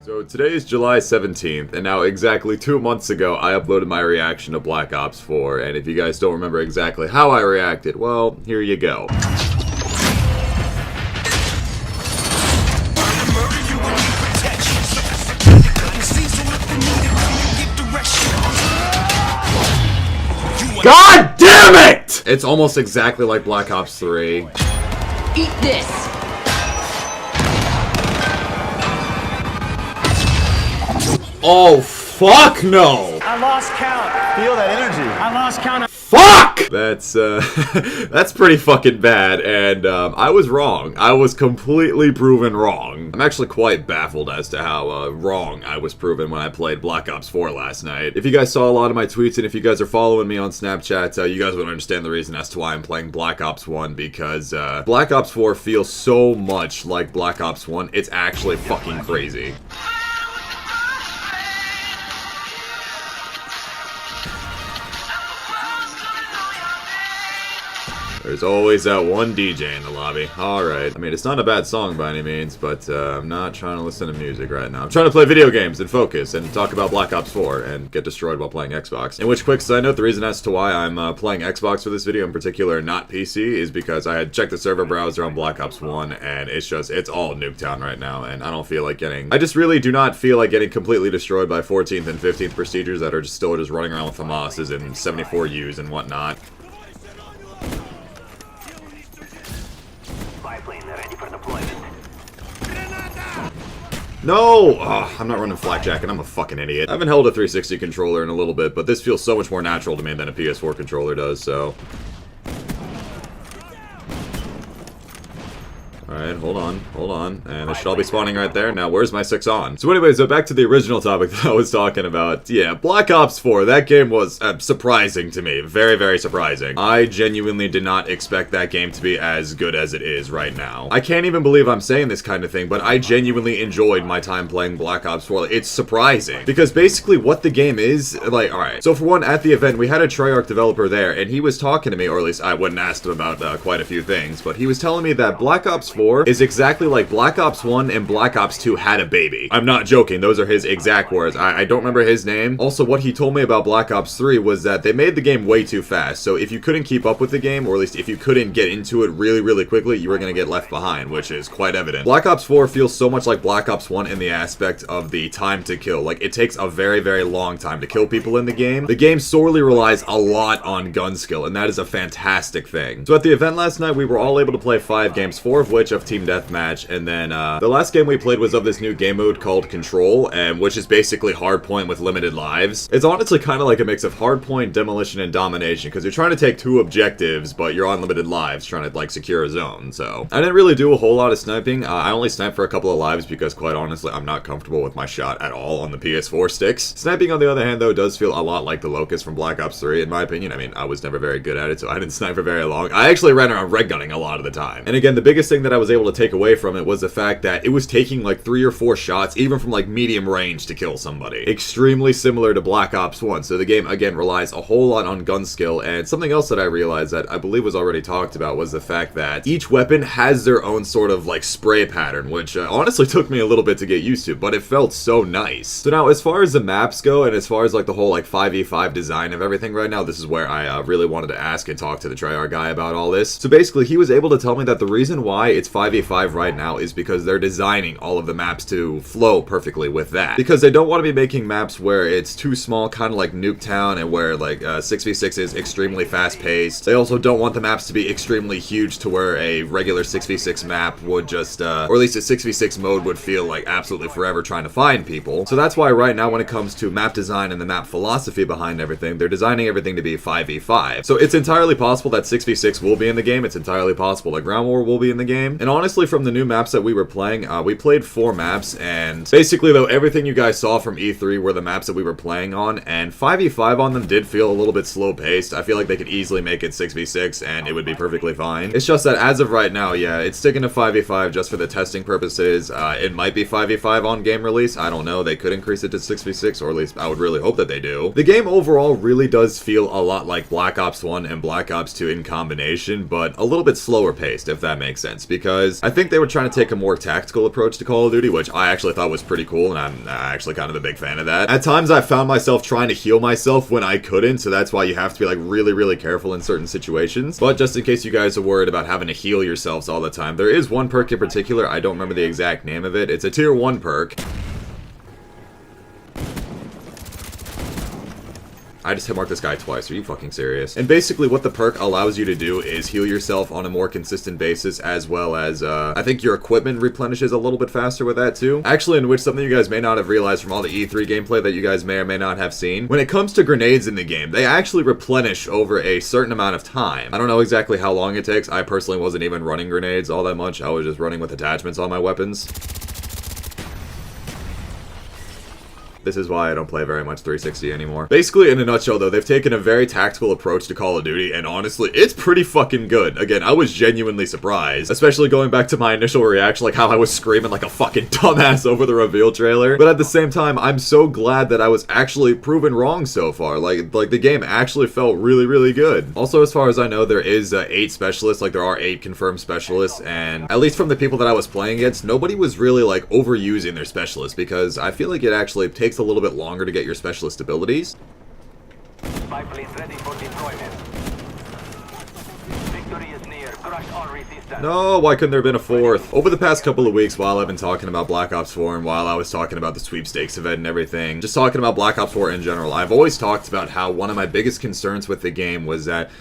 So today is July 17th, and now exactly 2 months ago I uploaded my reaction to Black Ops 4, and if you guys don't remember exactly how I reacted, well, here you go. God damn it! It's almost exactly like Black Ops 3. Eat this! Oh, fuck no! I lost count. Feel that energy. I lost count. Fuck! That's, that's pretty fucking bad, and, I was wrong. I was completely proven wrong. I'm actually quite baffled as to how, wrong I was proven when I played Black Ops 4 last night. If you guys saw a lot of my tweets, and if you guys are following me on Snapchat, you guys would understand the reason as to why I'm playing Black Ops 1, because, Black Ops 4 feels so much like Black Ops 1, it's actually fucking crazy. There's always that one DJ in the lobby. Alright. I mean, it's not a bad song by any means, but I'm not trying to listen to music right now. I'm trying to play video games and focus and talk about Black Ops 4 and get destroyed while playing Xbox. In which, quick side note, the reason as to why I'm playing Xbox for this video in particular, not PC, is because I had checked the server browser on Black Ops 1 and it's all Nuketown right now, and I don't feel like getting... I just really do not feel like getting completely destroyed by 14th and 15th procedures that are still running around with FAMASs and 74Us and whatnot. No! Oh, I'm not running flak jacket, I'm a fucking idiot. I haven't held a 360 controller in a little bit, but this feels so much more natural to me than a PS4 controller does, so... Alright, hold on, and they should all be spawning right there. Now, where's my 6 on? So anyways, back to the original topic that I was talking about. Yeah, Black Ops 4, that game was surprising to me. Very, very surprising. I genuinely did not expect that game to be as good as it is right now. I can't even believe I'm saying this kind of thing, but I genuinely enjoyed my time playing Black Ops 4. It's surprising. Because basically what the game is, like, alright. So for one, at the event, we had a Treyarch developer there, and he was talking to me, or at least I wouldn't ask him about quite a few things, but he was telling me that Black Ops 4 is exactly like Black Ops 1 and Black Ops 2 had a baby. I'm not joking, those are his exact words. I don't remember his name. Also, what he told me about Black Ops 3 was that they made the game way too fast, so if you couldn't keep up with the game, or at least if you couldn't get into it really, really quickly, you were gonna get left behind, which is quite evident. Black Ops 4 feels so much like Black Ops 1 in the aspect of the time to kill. Like, it takes a very, very long time to kill people in the game. The game sorely relies a lot on gun skill, and that is a fantastic thing. So at the event last night, we were all able to play 5 games, 4 of which of Team Deathmatch, and then the last game we played was of this new game mode called Control, which is basically hardpoint with limited lives. It's honestly kind of like a mix of hardpoint, demolition, and domination, because you're trying to take 2 objectives, but you're on limited lives trying to, like, secure a zone. So I didn't really do a whole lot of sniping. I only sniped for a couple of lives because, quite honestly, I'm not comfortable with my shot at all on the PS4 sticks. Sniping, on the other hand, though, does feel a lot like the Locust from Black Ops 3, in my opinion. I mean, I was never very good at it, so I didn't snipe for very long. I actually ran around red gunning a lot of the time. And again, the biggest thing that I was able to take away from it was the fact that it was taking like 3 or 4 shots, even from like medium range, to kill somebody. Extremely similar to Black Ops 1, so the game, again, relies a whole lot on gun skill. And something else that I realized that I believe was already talked about was the fact that each weapon has their own sort of like spray pattern, which honestly took me a little bit to get used to, but it felt so nice. So now, as far as the maps go, and as far as like the whole like 5v5 design of everything right now, this is where I really wanted to ask and talk to the Treyarch guy about all this. So basically, he was able to tell me that the reason why it's 5v5 right now is because they're designing all of the maps to flow perfectly with that. Because they don't want to be making maps where it's too small, kind of like Nuketown, and where like 6v6 is extremely fast paced. They also don't want the maps to be extremely huge to where a regular 6v6 map would just, or at least a 6v6 mode would feel like absolutely forever trying to find people. So that's why right now when it comes to map design and the map philosophy behind everything, they're designing everything to be 5v5. So it's entirely possible that 6v6 will be in the game. It's entirely possible that Ground War will be in the game. And honestly, from the new maps that we were playing, we played 4 maps, and basically though, everything you guys saw from E3 were the maps that we were playing on, and 5v5 on them did feel a little bit slow paced. I feel like they could easily make it 6v6 and it would be perfectly fine. It's just that as of right now, yeah, it's sticking to 5v5 just for the testing purposes. It might be 5v5 on game release, I don't know. They could increase it to 6v6, or at least I would really hope that they do. The game overall really does feel a lot like Black Ops 1 and Black Ops 2 in combination, but a little bit slower paced, if that makes sense, because because I think they were trying to take a more tactical approach to Call of Duty, which I actually thought was pretty cool, and I'm actually kind of a big fan of that. At times, I found myself trying to heal myself when I couldn't, so that's why you have to be like really, really careful in certain situations. But just in case you guys are worried about having to heal yourselves all the time, there is one perk in particular, I don't remember the exact name of it. It's a tier 1 perk. I just hit marked this guy twice. Are you fucking serious? And basically what the perk allows you to do is heal yourself on a more consistent basis, as well as, I think your equipment replenishes a little bit faster with that too. Actually, in which something you guys may not have realized from all the E3 gameplay that you guys may or may not have seen. When it comes to grenades in the game, they actually replenish over a certain amount of time. I don't know exactly how long it takes. I personally wasn't even running grenades all that much. I was just running with attachments on my weapons. This is why I don't play very much 360 anymore. Basically, in a nutshell though, they've taken a very tactical approach to Call of Duty, and honestly, it's pretty fucking good. Again, I was genuinely surprised, especially going back to my initial reaction, like how I was screaming like a fucking dumbass over the reveal trailer. But at the same time, I'm so glad that I was actually proven wrong so far. Like the game actually felt really, really good. Also, as far as I know, there is 8 specialists, like there are 8 confirmed specialists, and at least from the people that I was playing against, nobody was really like overusing their specialists, because I feel like it actually takes a little bit longer to get your specialist abilities. Spy planes ready for deployment. Victory is near. Crush all resistance. No, why couldn't there have been a 4th? Over the past couple of weeks, while I've been talking about Black Ops 4 and while I was talking about the sweepstakes event and everything, just talking about Black Ops 4 in general, I've always talked about how one of my biggest concerns with the game was that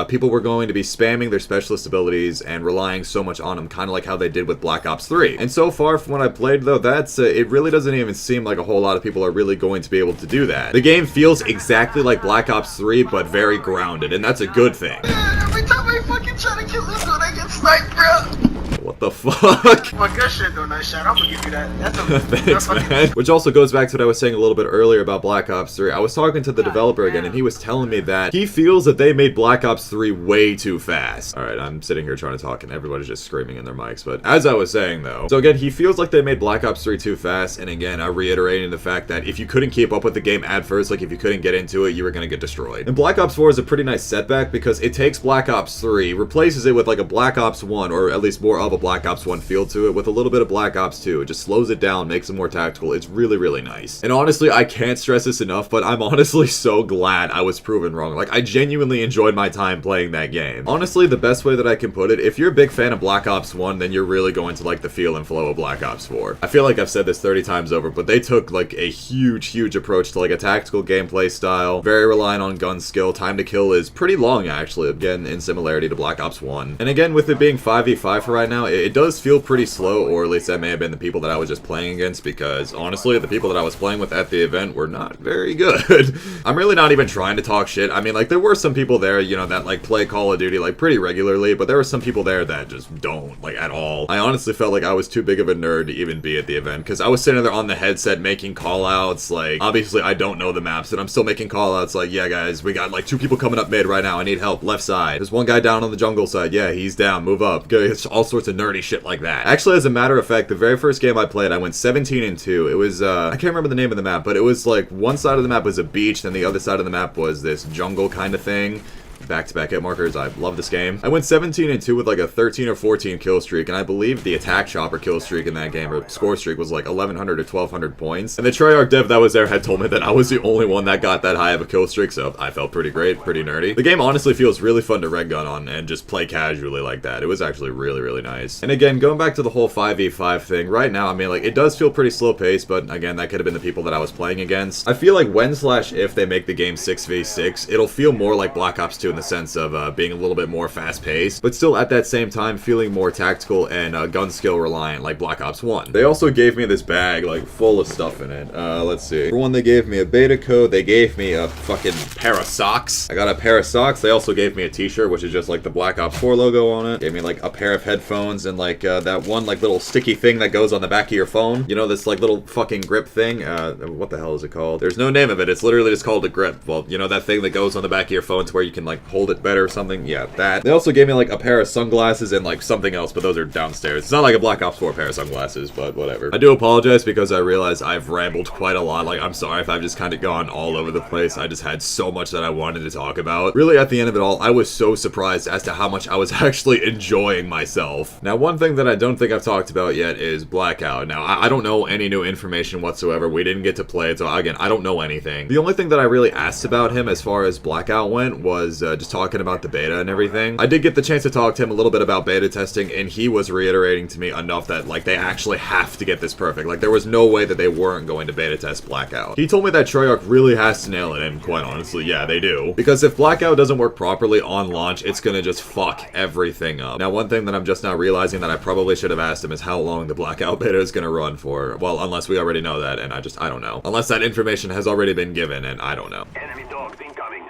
people were going to be spamming their specialist abilities and relying so much on them, kind of like how they did with Black Ops 3. And so far from what I played though, that's it really doesn't even seem like a whole lot of people are really going to be able to do that. The game feels exactly like Black Ops 3, but very grounded, and that's a good thing. Every time I fucking try to kill this one, I get sniped, bro. What the fuck? My good shit though, nice shot. I'm gonna give you that. That's a Thanks, man. Which also goes back to what I was saying a little bit earlier about Black Ops 3. I was talking to the developer again, and he was telling me that he feels that they made Black Ops 3 way too fast. Alright, I'm sitting here trying to talk, and everybody's just screaming in their mics, but as I was saying though, so again, he feels like they made Black Ops 3 too fast, and again, I'm reiterating the fact that if you couldn't keep up with the game at first, like if you couldn't get into it, you were gonna get destroyed. And Black Ops 4 is a pretty nice setback, because it takes Black Ops 3, replaces it with like a Black Ops 1, or at least more of a Black Ops 1 feel to it, with a little bit of Black Ops 2. It just slows it down, makes it more tactical. It's really, really nice. And honestly, I can't stress this enough, but I'm honestly so glad I was proven wrong. Like, I genuinely enjoyed my time playing that game. Honestly, the best way that I can put it, if you're a big fan of Black Ops 1, then you're really going to like the feel and flow of Black Ops 4. I feel like I've said this 30 times over, but they took like a huge approach to like a tactical gameplay style, very reliant on gun skill. Time to kill is pretty long, actually, again, in similarity to Black Ops 1. And again, with it being 5v5 for right now, it does feel pretty slow, or at least that may have been the people that I was just playing against, because honestly, the people that I was playing with at the event were not very good. I'm really not even trying to talk shit. I mean, like, there were some people there, you know, that like play Call of Duty like pretty regularly, but there were some people there that just don't, like, at all. I honestly felt like I was too big of a nerd to even be at the event, because I was sitting there on the headset making call-outs, like, obviously I don't know the maps, and I'm still making call-outs like, yeah guys, we got like 2 people coming up mid right now, I need help, left side. There's 1 guy down on the jungle side, yeah, he's down, move up. It's all sorts of nerdy shit like that. Actually, as a matter of fact, the very first game I played, I went 17-2. It was, I can't remember the name of the map, but it was like one side of the map was a beach, then the other side of the map was this jungle kind of thing. Back-to-back hit markers. I love this game. I went 17-2 with like a 13 or 14 kill streak, and I believe the attack chopper kill streak in that game, or score streak, was like 1100 or 1200 points. And the Treyarch dev that was there had told me that I was the only one that got that high of a kill streak, so I felt pretty great, pretty nerdy. The game honestly feels really fun to red gun on and just play casually like that. It was actually really nice. And again, going back to the whole 5v5 thing, right now, I mean, like, it does feel pretty slow paced, but again, that could have been the people that I was playing against. I feel like when/if they make the game 6v6, it'll feel more like Black Ops 2 in the sense of being a little bit more fast-paced, but still at that same time feeling more tactical and gun skill reliant like Black Ops 1. They also gave me this bag like full of stuff in it. Let's see. For one, they gave me a beta code. They gave me a fucking pair of socks. I got a pair of socks. They also gave me a t-shirt, which is just like the Black Ops 4 logo on it. Gave me like a pair of headphones and like that one like little sticky thing that goes on the back of your phone. You know, this like little fucking grip thing. What the hell is it called? There's no name of it. It's literally just called a grip. Well, you know that thing that goes on the back of your phone to where you can like hold it better or something. Yeah, that. They also gave me like a pair of sunglasses and like something else, but those are downstairs. It's not like a Black Ops 4 pair of sunglasses, but whatever. I do apologize because I realize I've rambled quite a lot. Like, I'm sorry if I've just kind of gone all over the place. I just had so much that I wanted to talk about. Really, at the end of it all, I was so surprised as to how much I was actually enjoying myself. Now, one thing that I don't think I've talked about yet is Blackout. Now, I don't know any new information whatsoever. We didn't get to play it, so again, I don't know anything. The only thing that I really asked about him as far as Blackout went was just talking about the beta and everything. I did get the chance to talk to him a little bit about beta testing, and he was reiterating to me enough that, like, they actually have to get this perfect. Like, there was no way that they weren't going to beta test Blackout. He told me that Treyarch really has to nail it, and quite honestly, yeah, they do. Because if Blackout doesn't work properly on launch, it's gonna just fuck everything up. Now, one thing that I'm just now realizing that I probably should have asked him is how long the Blackout beta is gonna run for. Well, unless we already know that, and I don't know. Unless that information has already been given, and I don't know. Enemy dogs incoming.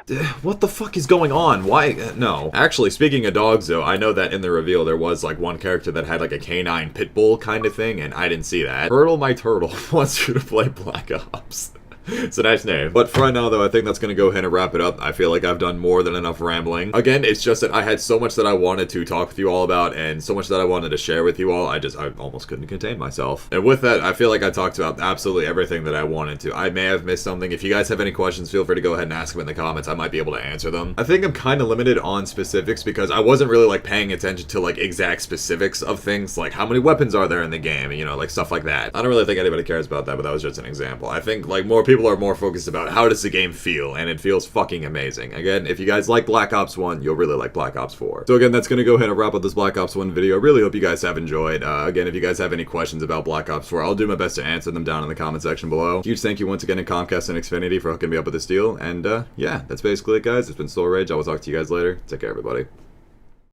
What the fuck is going on? Why? No. Actually, speaking of dogs, though, I know that in the reveal there was, like, one character that had, like, a canine pit bull kind of thing, and I didn't see that. Turtle my turtle wants you to play Black Ops. It's a nice name. But for right now, though, I think that's going to go ahead and wrap it up. I feel like I've done more than enough rambling. Again, it's just that I had so much that I wanted to talk with you all about and so much that I wanted to share with you all, I almost couldn't contain myself. And with that, I feel like I talked about absolutely everything that I wanted to. I may have missed something. If you guys have any questions, feel free to go ahead and ask them in the comments. I might be able to answer them. I think I'm kind of limited on specifics because I wasn't really, like, paying attention to, like, exact specifics of things, like how many weapons are there in the game, you know, like stuff like that. I don't really think anybody cares about that, but that was just an example. I think, like, more people are more focused about how does the game feel, and it feels fucking amazing. Again, if you guys like Black Ops 1, you'll really like Black Ops 4. So again, that's going to go ahead and wrap up this Black Ops 1 video. I really hope you guys have enjoyed. Again, if you guys have any questions about Black Ops 4, I'll do my best to answer them down in the comment section below. Huge thank you once again to Comcast and Xfinity for hooking me up with this deal, and yeah, that's basically it, guys. It's been Soul Rage. I will talk to you guys later. Take care, everybody.